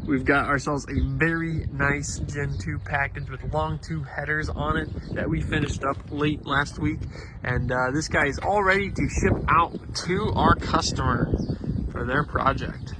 We've got ourselves a very nice Gen 2 package with long tube headers on it that we finished up late last week. And this guy is all ready to ship out to our customer for their project.